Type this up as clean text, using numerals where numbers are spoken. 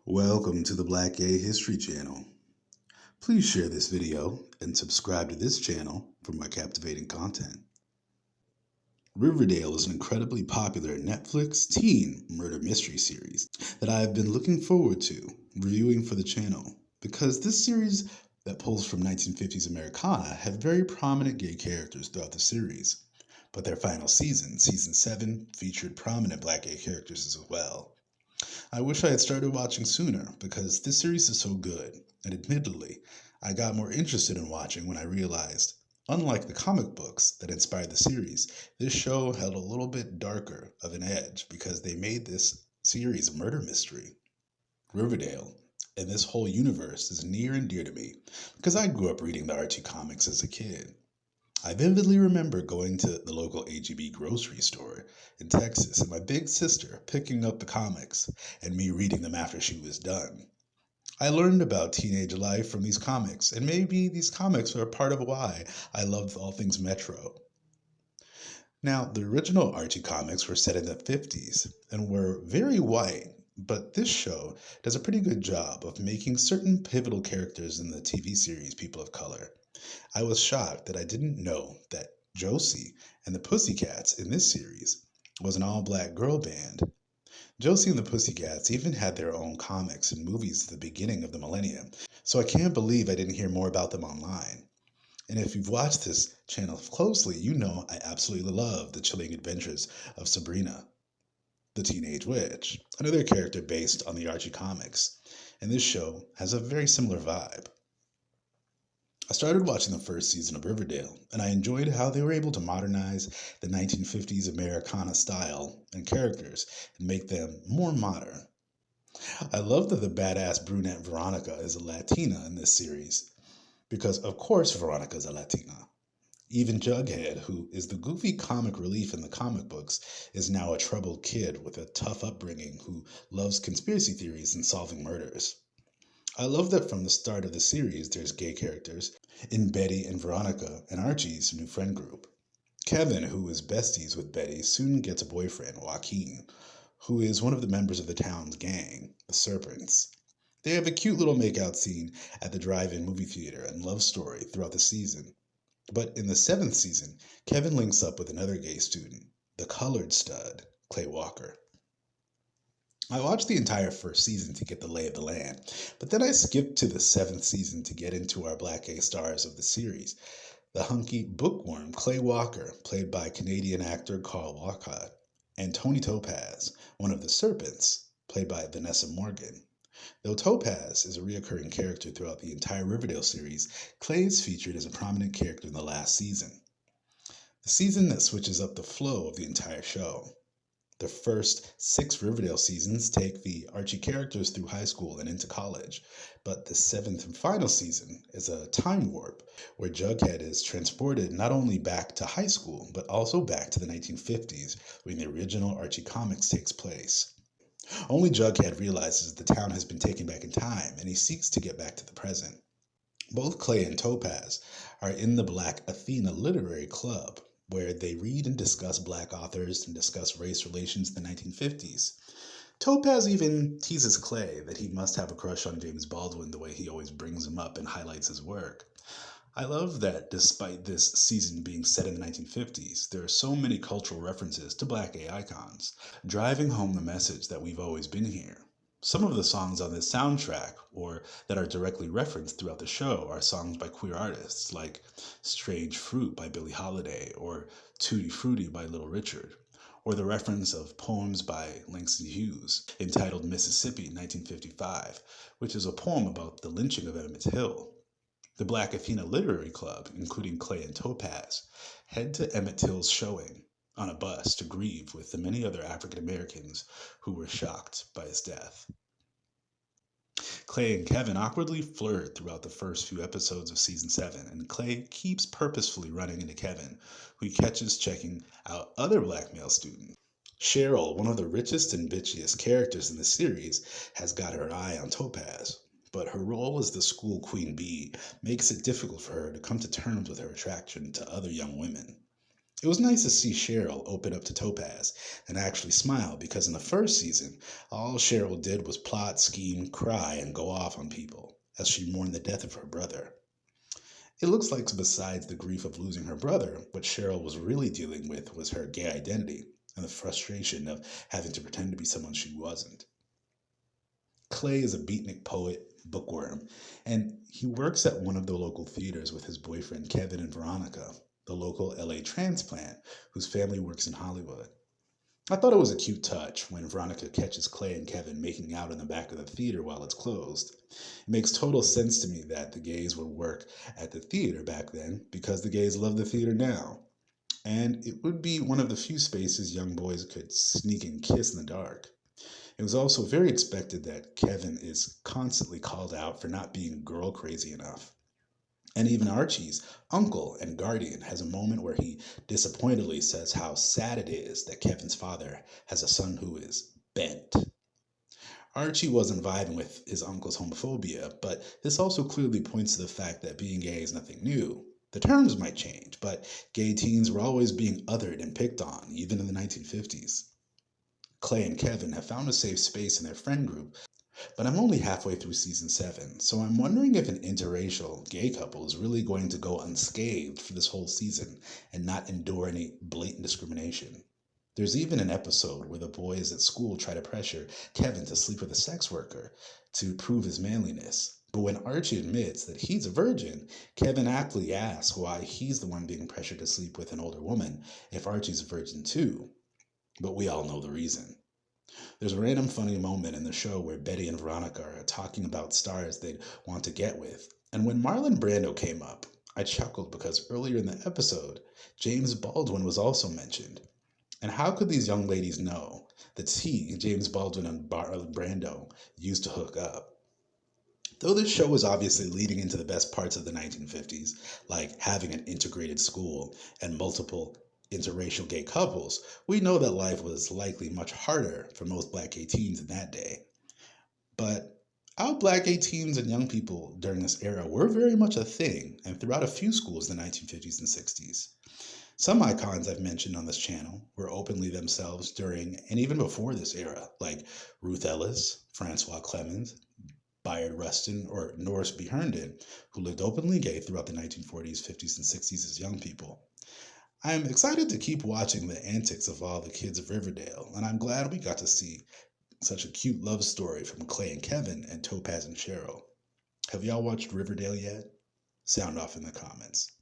Welcome to the Black Gay History Channel. Please share this video and subscribe to this channel for more captivating content. Riverdale is an incredibly popular Netflix teen murder mystery series that I have been looking forward to reviewing for the channel because this series that pulls from 1950s Americana had very prominent gay characters throughout the series, but their final season, season 7, featured prominent black gay characters as well. I wish I had started watching sooner because this series is so good, and admittedly, I got more interested in watching when I realized, unlike the comic books that inspired the series, this show held a little bit darker of an edge because they made this series a murder mystery. Riverdale and this whole universe is near and dear to me because I grew up reading the Archie comics as a kid. I vividly remember going to the local H-E-B grocery store in Texas and my big sister picking up the comics and me reading them after she was done. I learned about teenage life from these comics, and maybe these comics are part of why I loved all things Metro. Now, the original Archie comics were set in the 50s and were very white, but this show does a pretty good job of making certain pivotal characters in the TV series people of color. I was shocked that I didn't know that Josie and the Pussycats in this series was an all-black girl band. Josie and the Pussycats even had their own comics and movies at the beginning of the millennium, so I can't believe I didn't hear more about them online. And if you've watched this channel closely, you know I absolutely love the chilling adventures of Sabrina, the Teenage Witch, another character based on the Archie comics, and this show has a very similar vibe. I started watching the first season of Riverdale, and I enjoyed how they were able to modernize the 1950s Americana style and characters and make them more modern. I love that the badass brunette Veronica is a Latina in this series, because of course Veronica is a Latina. Even Jughead, who is the goofy comic relief in the comic books, is now a troubled kid with a tough upbringing who loves conspiracy theories and solving murders. I love that from the start of the series there's gay characters in Betty and Veronica and Archie's new friend group. Kevin, who is besties with Betty, soon gets a boyfriend, Joaquin, who is one of the members of the town's gang, the Serpents. They have a cute little makeout scene at the drive-in movie theater and love story throughout the season. But in the 7th season, Kevin links up with another gay student, the colored stud, Clay Walker. I watched the entire first season to get the lay of the land, but then I skipped to the 7th season to get into our black gay stars of the series. The hunky bookworm Clay Walker, played by Canadian actor Carl Walcott, and Tony Topaz, one of the Serpents, played by Vanessa Morgan. Though Topaz is a reoccurring character throughout the entire Riverdale series, Clay is featured as a prominent character in the last season, the season that switches up the flow of the entire show. The first 6 Riverdale seasons take the Archie characters through high school and into college, but the 7th and final season is a time warp where Jughead is transported not only back to high school, but also back to the 1950s when the original Archie comics takes place. Only Jughead realizes the town has been taken back in time, and he seeks to get back to the present. Both Clay and Topaz are in the Black Athena Literary Club, where they read and discuss black authors and discuss race relations in the 1950s. Topaz even teases Clay that he must have a crush on James Baldwin the way he always brings him up and highlights his work. I love that despite this season being set in the 1950s, there are so many cultural references to black gay icons, driving home the message that we've always been here. Some of the songs on this soundtrack, or that are directly referenced throughout the show, are songs by queer artists like Strange Fruit by Billie Holiday or Tutti Frutti by Little Richard, or the reference of poems by Langston Hughes entitled Mississippi 1955, which is a poem about the lynching of Emmett Till. The Black Athena Literary Club, including Clay and Topaz, head to Emmett Till's showing on a bus to grieve with the many other African Americans who were shocked by his death. Clay and Kevin awkwardly flirt throughout the first few episodes of season 7, and Clay keeps purposefully running into Kevin, who he catches checking out other black male students. Cheryl, one of the richest and bitchiest characters in the series, has got her eye on Topaz, but her role as the school queen bee makes it difficult for her to come to terms with her attraction to other young women. It was nice to see Cheryl open up to Topaz and actually smile because in the first season, all Cheryl did was plot, scheme, cry, and go off on people as she mourned the death of her brother. It looks like besides the grief of losing her brother, what Cheryl was really dealing with was her gay identity and the frustration of having to pretend to be someone she wasn't. Clay is a beatnik poet, bookworm, and he works at one of the local theaters with his boyfriend Kevin and Veronica, the local LA transplant whose family works in Hollywood. I thought it was a cute touch when Veronica catches Clay and Kevin making out in the back of the theater while it's closed. It makes total sense to me that the gays would work at the theater back then because the gays love the theater now. And it would be one of the few spaces young boys could sneak and kiss in the dark. It was also very expected that Kevin is constantly called out for not being girl crazy enough. And even Archie's uncle and guardian has a moment where he disappointedly says how sad it is that Kevin's father has a son who is bent. Archie wasn't vibing with his uncle's homophobia, but this also clearly points to the fact that being gay is nothing new. The terms might change, but gay teens were always being othered and picked on, even in the 1950s. Clay and Kevin have found a safe space in their friend group, but I'm only halfway through season 7, so I'm wondering if an interracial gay couple is really going to go unscathed for this whole season and not endure any blatant discrimination. There's even an episode where the boys at school try to pressure Kevin to sleep with a sex worker to prove his manliness. But when Archie admits that he's a virgin, Kevin aptly asks why he's the one being pressured to sleep with an older woman if Archie's a virgin too. But we all know the reason. There's a random funny moment in the show where Betty and Veronica are talking about stars they'd want to get with. And when Marlon Brando came up, I chuckled because earlier in the episode, James Baldwin was also mentioned. And how could these young ladies know that he, James Baldwin, and Marlon Brando used to hook up? Though this show was obviously leading into the best parts of the 1950s, like having an integrated school and multiple interracial gay couples, we know that life was likely much harder for most black gay teens in that day. But our black gay teens and young people during this era were very much a thing and throughout a few schools in the 1950s and 60s. Some icons I've mentioned on this channel were openly themselves during and even before this era, like Ruth Ellis, Francois Clemens, Bayard Rustin, or Norris B. Herndon, who lived openly gay throughout the 1940s, 50s, and 60s as young people. I'm excited to keep watching the antics of all the kids of Riverdale, and I'm glad we got to see such a cute love story from Clay and Kevin and Topaz and Cheryl. Have y'all watched Riverdale yet? Sound off in the comments.